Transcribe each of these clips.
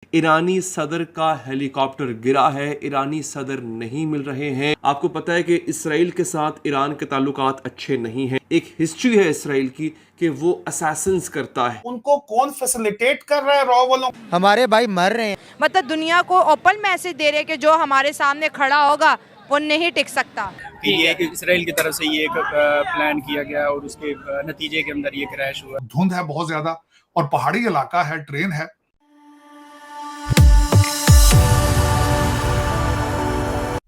ईरानी सदर का हेलीकॉप्टर गिरा है। ईरानी सदर नहीं मिल रहे हैं। आपको पता है कि इसराइल के साथ ईरान के ताल्लुकात अच्छे नहीं हैं। एक हिस्ट्री है इसराइल की कि वो असैसिन्स करता है। उनको कौन फैसिलिटेट कर रहा है? रॉ वालों। हमारे भाई मर रहे हैं। मतलब दुनिया को ओपन मैसेज दे रहे कि जो हमारे सामने खड़ा होगा वो नहीं टिक सकता। कि ये एक इसराइल की तरफ से ये एक प्लान किया गया और उसके नतीजे के अंदर ये क्रैश हुआ। धुंध है बहुत ज्यादा और पहाड़ी इलाका है, ट्रेन है।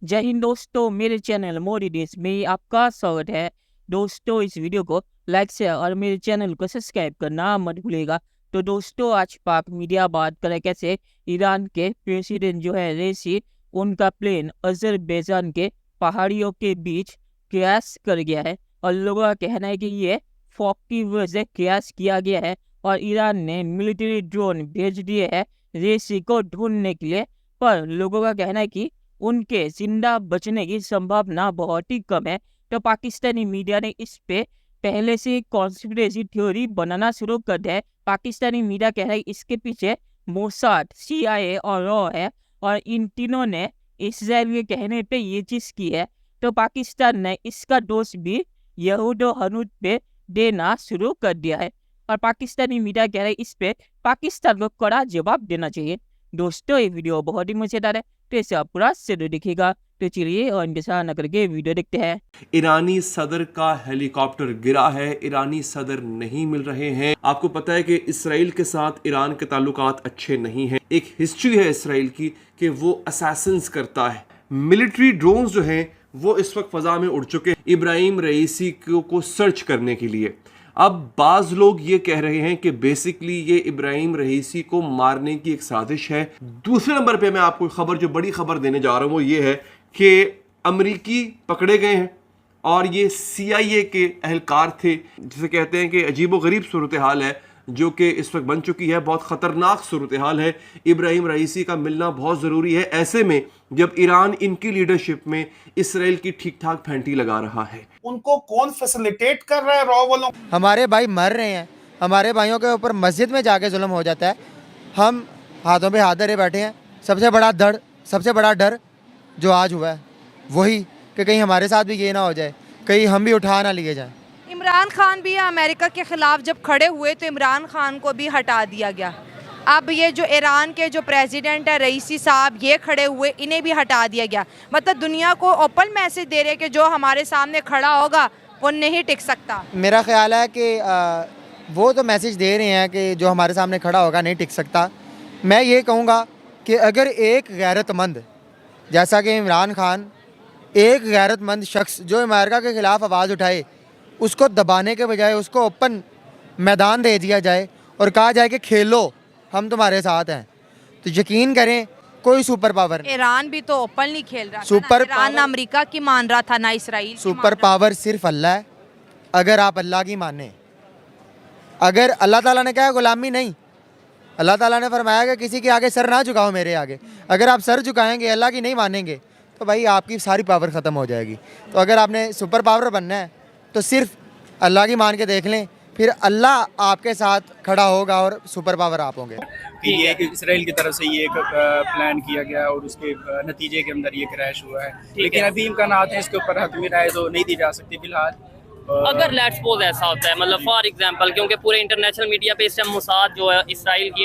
जय हिंद दोस्तों, मेरे चैनल मोदी देश में आपका स्वागत है। दोस्तों, इस वीडियो को लाइक शेयर और मेरे चैनल को सब्सक्राइब करना मत भूलिएगा। तो दोस्तों, आज पाक मीडिया बात करें कैसे ईरान के प्रेसिडेंट जो है रेसी, उनका प्लेन अजरबैजान के पहाड़ियों के बीच क्रैश कर गया है और लोगों का कहना है कि ये फॉग की वजह से क्रैश किया गया है और ईरान ने मिलिट्री ड्रोन भेज दिए हैं रेसी को ढूंढने के लिए। पर लोगों का कहना है कि उनके जिंदा बचने की संभावना बहुत ही कम है। तो पाकिस्तानी मीडिया ने इस पे पहले से कॉन्स्पिरेसी थ्योरी बनाना शुरू कर दिया है। पाकिस्तानी मीडिया कह रहा है इसके पीछे मोसाद, CIA और रॉ है और इन तीनों ने इस्राइल के कहने पे ये चीज़ की है। तो पाकिस्तान ने इसका दोष भी यहूद और हनूद पे देना शुरू कर दिया है और पाकिस्तानी मीडिया कह रहा है इस पे पाकिस्तान को कड़ा जवाब देना चाहिए। दोस्तों, ये वीडियो बहुत ही मजेदार है, तो इसे आप पूरा जरूर दिखेगा। तो चलिए और इंतजार न करके वीडियो देखते हैं। ईरानी सदर का हेलीकॉप्टर गिरा है। ईरानी सदर नहीं मिल रहे हैं। आपको पता है कि इसराइल के साथ ईरान के ताल्लुकात अच्छे नहीं हैं। एक हिस्ट्री है इसराइल की कि वो असैसिन्स करता है। मिलिट्री ड्रोन्स जो हैं वो इस वक्त फजा में उड़ चुके हैं इब्राहिम रईसी को सर्च करने के लिए। अब बाज लोग ये कह रहे हैं कि बेसिकली ये इब्राहिम रईसी को मारने की एक साजिश है। दूसरे नंबर पे मैं आपको खबर, जो बड़ी खबर देने जा रहा हूँ वो ये है कि अमरीकी पकड़े गए हैं और ये CIA के एहलकार थे, जिसे कहते हैं कि अजीब व गरीब सूरत हाल है जो कि इस वक्त बन चुकी है। बहुत ख़तरनाक सूरत हाल है। इब्राहिम रईसी का मिलना बहुत ज़रूरी है ऐसे में जब ईरान इनकी लीडरशिप में इसराइल की ठीक ठाक फैंटी लगा रहा है। उनको कौन फैसिलिटेट कर रहा है? रॉ वालों। हमारे भाई मर रहे हैं। हमारे भाइयों के ऊपर मस्जिद में जाके जुल्म हो जाता है। हम हाथों पे हाथ धरे बैठे हैं। सबसे बड़ा डर जो आज हुआ है वही कि कहीं हमारे साथ भी ये ना हो जाए, कहीं हम भी उठा ना लिए जाए। इमरान खान भी अमेरिका के खिलाफ जब खड़े हुए तो इमरान खान को भी हटा दिया गया। अब ये जो ईरान के जो प्रेसिडेंट है रईसी साहब, ये खड़े हुए, इन्हें भी हटा दिया गया। मतलब दुनिया को ओपन मैसेज दे रहे कि जो हमारे सामने खड़ा होगा वो नहीं टिक सकता। मेरा ख्याल है कि वो तो मैसेज दे रहे हैं कि जो हमारे सामने खड़ा होगा नहीं टिक सकता। मैं ये कहूँगा कि अगर एक गैरतमंद जैसा कि इमरान खान, एक गैरतमंद शख्स जो अमेरिका के ख़िलाफ़ आवाज़ उठाए, उसको दबाने के बजाय उसको ओपन मैदान दे दिया जाए और कहा जाए कि खेलो, हम तुम्हारे साथ हैं, तो यकीन करें कोई सुपर पावर, ईरान भी तो ओपनली खेल रहा सुपर था। ईरान ना अमेरिका की मान रहा था ना इसराइल। सुपर पावर सिर्फ अल्लाह है। अगर आप अल्लाह की माने, अगर अल्लाह ताला ने कहा गुलामी नहीं, अल्लाह ताला ने फरमाया कि किसी के आगे सर ना झुकाओ मेरे आगे। अगर आप सर झुकाएंगे, अल्लाह की नहीं मानेंगे, तो भाई आपकी सारी पावर ख़त्म हो जाएगी। तो अगर आपने सुपर पावर बनना है तो सिर्फ अल्लाह की मान के देख लें, फिर अल्लाह आपके साथ खड़ा होगा और सुपर पावर आप होंगे। कि ये एक इसराइल की तरफ से ये एक प्लान किया गया और उसके नतीजे के अंदर ये क्रैश हुआ है। लेकिन अभी इम्कानात हैं इसके ऊपर हतमी राय तो नहीं दी जा सकती फिलहाल। अगर लेट्स सपोज ऐसा होता है, मतलब फॉर एग्जांपल, क्योंकि पूरे इंटरनेशनल मीडिया पे इस टाइम मोसाद जो है इसराइल की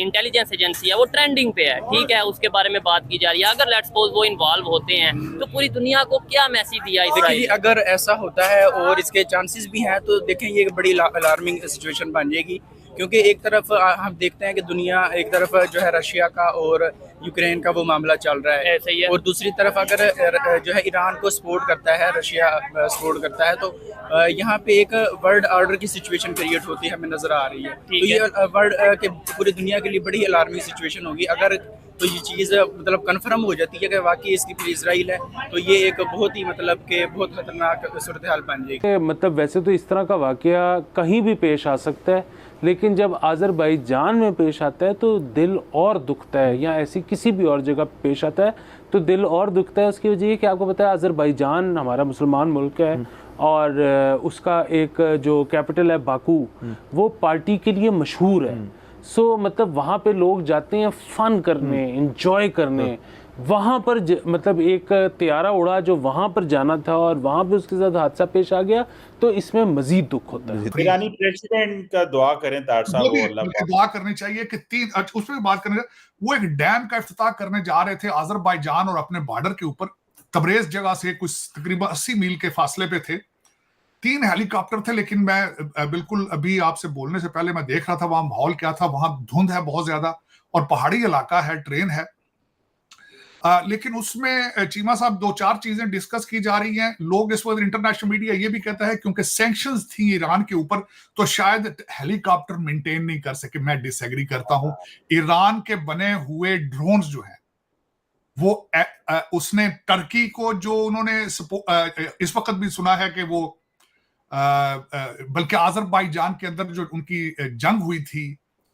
इंटेलिजेंस एजेंसी है वो ट्रेंडिंग पे है, ठीक है, उसके बारे में बात की जा रही है। अगर लेट्स सपोज वो इन्वॉल्व होते हैं तो पूरी दुनिया को क्या मैसेज दिया इसराइल? अगर ऐसा होता है और इसके चांसेस भी हैं तो देखें ये बड़ी अलार्मिंग सिचुएशन बन जाएगी। क्योंकि एक तरफ हम देखते हैं कि दुनिया, एक तरफ जो है रशिया का और यूक्रेन का वो मामला चल रहा है, सही है। और दूसरी तरफ अगर जो है ईरान को सपोर्ट करता है, रशिया सपोर्ट करता है, तो यहाँ पे एक वर्ल्ड ऑर्डर की सिचुएशन क्रिएट होती है, हमें नजर आ रही है। तो ये वर्ल्ड के पूरी दुनिया के लिए बड़ी अलार्मिंग सिचुएशन होगी। अगर तो ये चीज़ मतलब कन्फर्म हो जाती है कि वाकई इसकी फिर इसराइल है, तो ये एक बहुत ही मतलब कि बहुत खतरनाक सूरत हाल बन जाएगी। मतलब वैसे तो इस तरह का वाकया कहीं भी पेश आ सकता है, लेकिन जब आज़रबाईजान में पेश आता है तो दिल और दुखता है, या ऐसी किसी भी और जगह पेश आता है तो दिल और दुखता है। उसकी वजह ये कि आपको पता है आज़रबाईजान हमारा मुसलमान मुल्क है और उसका एक जो कैपिटल है बाकू, वो पार्टी के लिए मशहूर है। सो मतलब वहाँ पे लोग जाते हैं फन करने, इंजॉय करने। वहाँ पर मतलब एक त्यारा उड़ा जो वहाँ पर जाना था और वहाँ पे उसके साथ हादसा पेश आ गया, तो इसमें मजीद दुख होता है। ईरानी प्रेसिडेंट का दुआ करें तार साहब, वो भी वो अल्लाह बल्कि दुआ करनी चाहिए कि उसमें भी बात करनी चाहिए। वो एक डैम का इफ्तिताह करने जा रहे थे अजरबैजान और अपने बॉर्डर के ऊपर, तबरेज जगह से कुछ तकरीबन 80 मील के फासले पे थे। 3 हेलीकॉप्टर थे, लेकिन मैं बिल्कुल अभी आपसे बोलने से पहले मैं देख रहा था वहां माहौल क्या था। वहां धुंध है बहुत ज्यादा और पहाड़ी इलाका है, ट्रेन है। लेकिन उसमें चीमा साहब 2-4 चीजें डिस्कस की जा रही हैं। लोग इस वक्त इंटरनेशनल मीडिया ये भी कहता है क्योंकि सैंक्शंस थी ईरान के ऊपर तो शायद हेलीकॉप्टर मेंटेन नहीं कर सके। मैं डिसएग्री करता हूं। ईरान के बने हुए ड्रोन्स जो हैं वो उसने टर्की को जो उन्होंने इस वक्त भी सुना है कि वो बल्कि अजरबैजान के अंदर जो उनकी जंग हुई थी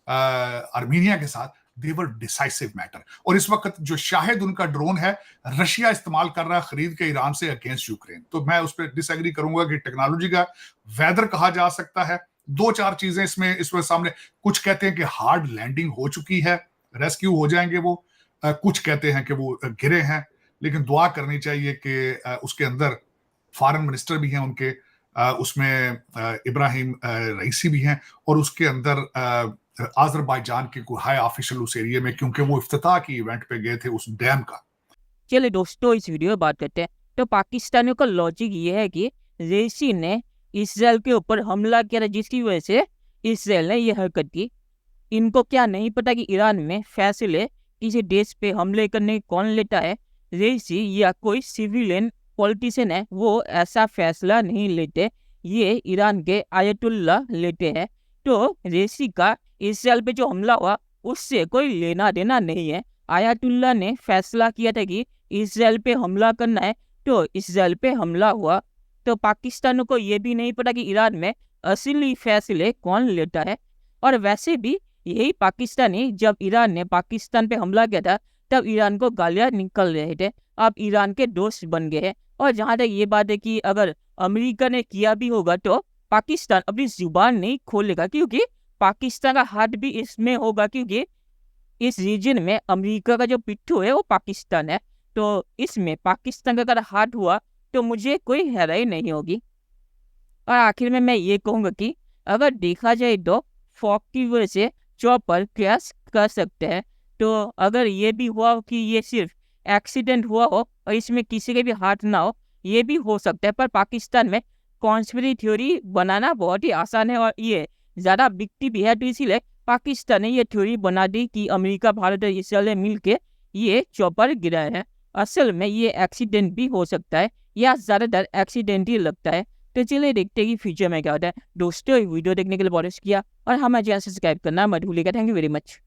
आर्मीनिया के साथ, दे वर डिसाइसिव मैटर। और इस वक्त जो शाहिद उनका ड्रोन है रशिया इस्तेमाल कर रहा है खरीद के ईरान से अगेंस्ट यूक्रेन। तो मैं उस पर डिसएग्री करूंगा कि टेक्नोलॉजी का वेदर कहा जा सकता है। 2-4 चीजें इसमें सामने, कुछ कहते हैं कि हार्ड लैंडिंग हो चुकी है, रेस्क्यू हो जाएंगे वो, कुछ कहते हैं कि वो गिरे हैं। लेकिन दुआ करनी चाहिए कि उसके अंदर फॉरेन मिनिस्टर भी हैं उनके, उसमें इब्राहिम रईसी भी हैं, और उसके अंदर अजरबैजान के कोई हाई ऑफिशियल उस एरिया में, क्योंकि वो इफ्तिताह की इवेंट पे गए थे उस डैम का। चलिए दोस्तों, इस वीडियो में बात करते हैं। तो पाकिस्तानियों का लॉजिक ये है कि रेसी ने इसराइल के ऊपर हमला किया था, जिसकी वजह से इसराइल ने यह हरकत की। इनको क्या नहीं पता कि ईरान में फैसले किसी देश पे हमले करने कौन लेता है। रेसी या कोई सिविलियन पॉलिटिशियन है, वो ऐसा फैसला नहीं लेते, ये ईरान के आयतुल्ला लेते हैं। तो रेसी का इसराइल पे जो हमला हुआ उससे कोई लेना देना नहीं है। आयतुल्ला ने फैसला किया था कि इसराइल पे हमला करना है, तो इसराइल पे हमला हुआ। तो पाकिस्तानियों को ये भी नहीं पता कि ईरान में असली फैसले कौन लेता है। और वैसे भी यही पाकिस्तानी, जब ईरान ने पाकिस्तान पे हमला किया था तब ईरान को गालियां निकल रहे थे, अब ईरान के दोस्त बन गए हैं। और जहाँ तक ये बात है कि अगर अमेरिका ने किया भी होगा तो पाकिस्तान अपनी जुबान नहीं खोलेगा, क्योंकि पाकिस्तान का हाथ भी इसमें होगा, क्योंकि इस रीजन में अमेरिका का जो पिट्ठू है वो पाकिस्तान है। तो इसमें पाकिस्तान का अगर हाथ हुआ तो मुझे कोई हैरानी नहीं होगी। और आखिर में मैं ये कहूँगा कि अगर देखा जाए तो फॉग की वजह से चॉपर क्रैश कर सकते हैं। तो अगर ये भी हुआ कि ये सिर्फ एक्सीडेंट हुआ हो और इसमें किसी के भी हाथ ना हो, ये भी हो सकता है। पर पाकिस्तान में कॉन्स्पिरेसी थ्योरी बनाना बहुत ही आसान है और ये ज़्यादा बिकती भी है, तो इसीलिए पाकिस्तान ने ये थ्योरी बना दी कि अमेरिका, भारत और इसराइल मिल के ये चॉपर गिराए हैं। असल में ये एक्सीडेंट भी हो सकता है या ज़्यादातर एक्सीडेंट ही लगता है। तो चलिए देखते हैं कि फ्यूचर में क्या होता है। दोस्तों, वीडियो देखने के लिए बहुत शुक्रिया और हमारे चैनल सब्सक्राइब करना मत भूलिएगा। Thank you very much.